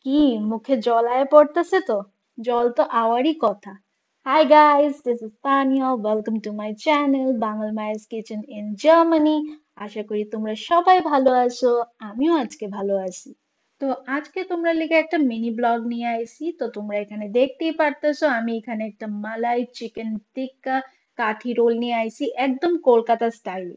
কি মুখে জল আয়া পড়তেছে তো? জল তো আওয়ারই কথা। Hi guys, this is Tanya. Welcome to my channel বাঙাল মায়ের কিচেন ইন জার্মানি। আশা করি তোমরা সবাই ভালো আছো। আমিও আজকে ভালো আছি। তো আজকে তোমরা লিগে একটা মিনি ব্লগ নিয়ে আইছি। তো তোমরা এখানে দেখতেই পারতেছো আমি এখানে একটা মালাই চিকেন টিক্কা কাঠি রোল নিয়ে আইছি একদম কলকাতা স্টাইল।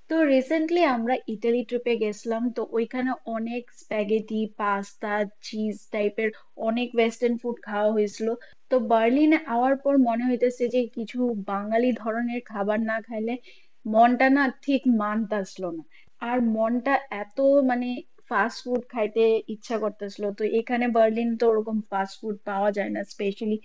তো রিসেন্টলি আমরা ইতালি ট্রিপে গেছিলাম তো ওইখানে অনেক স্প্যাগেটি পাস্তা চিজ টাইপের অনেক ওয়েস্টার্ন ফুড খাওয়া হয়েছিল। তো বার্লিনে আওয়ার পর মনে হইতেছে যে কিছু বাঙালি ধরনের খাবার না খাইলে মনটা না ঠিক মানতাছিল না। আর মনটা এত মানে ফাস্ট ফুড খাইতে ইচ্ছা করতেছিল। তো এখানে বার্লিন তো ওরকম ফাস্ট ফুড পাওয়া যায় না, স্পেশালি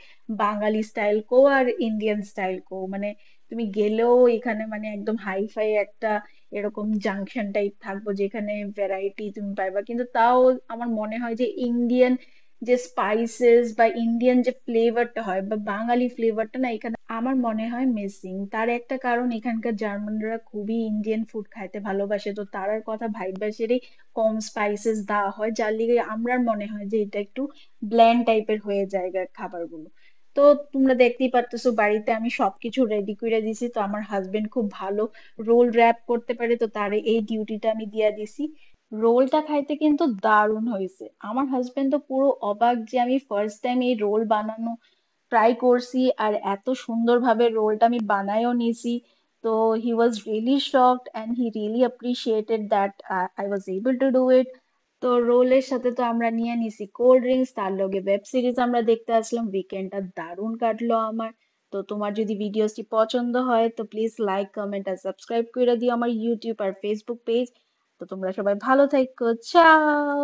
বাঙালি স্টাইল কো আর ইন্ডিয়ান স্টাইল কো। মানে তুমি গেলেও এখানে মানে একদম হাইফাই একটা এরকম জাংশন টাইপ থাকবো যেখানে ভ্যারাইটি তুমি পাইবা, কিন্তু তাও আমার মনে হয় যে ইন্ডিয়ান যে স্পাইসেস বা ইন্ডিয়ান যে ফ্লেভারটা হয় বা বাঙালি ফ্লেভারটা না এখানে আমার মনে হয় মিসিং। তার একটা কারণ এখানকার জার্মানরা খুবই ইন্ডিয়ান ফুড খাইতে ভালোবাসে, তো তারার কথা ভাইবাসেরই কম স্পাইসেস দেওয়া হয়, যার লিগে আমার মনে হয় যে এটা একটু ব্ল্যান্ড টাইপের হয়ে যায় খাবারগুলো। তো তোমরা দেখতেই পারতেছো বাড়িতে আমি সবকিছু রেডি করে দিছি। তো আমার হাজবেন্ড খুব ভালো রোল র‍্যাপ করতে পারে, তো তার এই ডিউটিটা আমি দিয়া দিছি। রোলটা খাইতে কিন্তু দারুণ হয়েছে। আমার হাজবেন্ড তো পুরো অবাক যে আমি ফার্স্ট টাইম এই রোল বানানো ট্রাই করছি আর এত সুন্দরভাবে রোলটা আমি বানায়ও নিছি। তো he was really shocked and he really appreciated that I was able to do it. তো রোলের সাথে তো আমরা নিয়ে নিছি কোল্ড ড্রিঙ্কস, তার লগে ওয়েব সিরিজ আমরা দেখতে আসলাম। উইকেন্ডটা দারুণ কাটলো আমার। তো তোমার যদি ভিডিওসটি পছন্দ হয় তো প্লিজ লাইক কমেন্ট আর সাবস্ক্রাইব করে দিও আমার ইউটিউব আর ফেসবুক পেজ। তো তোমরা সবাই ভালো থাকো, চাও।